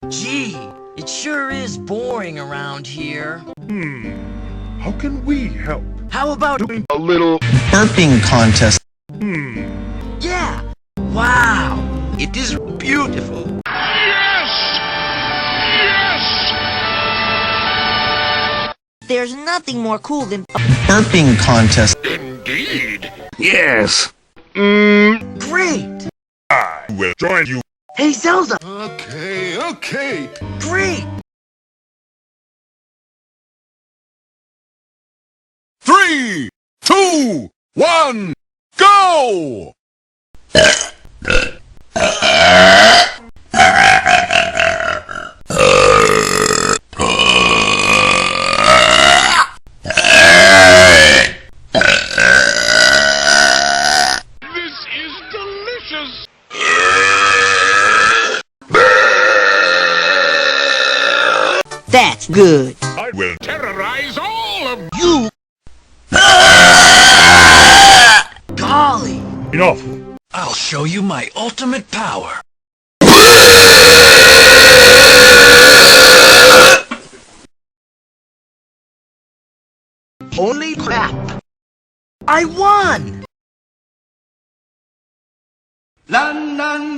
Gee, it sure is boring around here. How can we help? How about Doing a little burping contest. Yeah! Wow! It is beautiful. Yes! Yes! There's nothing more cool than Burping contest. Indeed. Yes. Great! I will join you. Hey, Zelda! Okay. Great! 3, 2, 1, go! This is delicious. that's good. I will terrorize all of you. Golly! Enough. I'll show you my ultimate power. Holy crap! I won! London.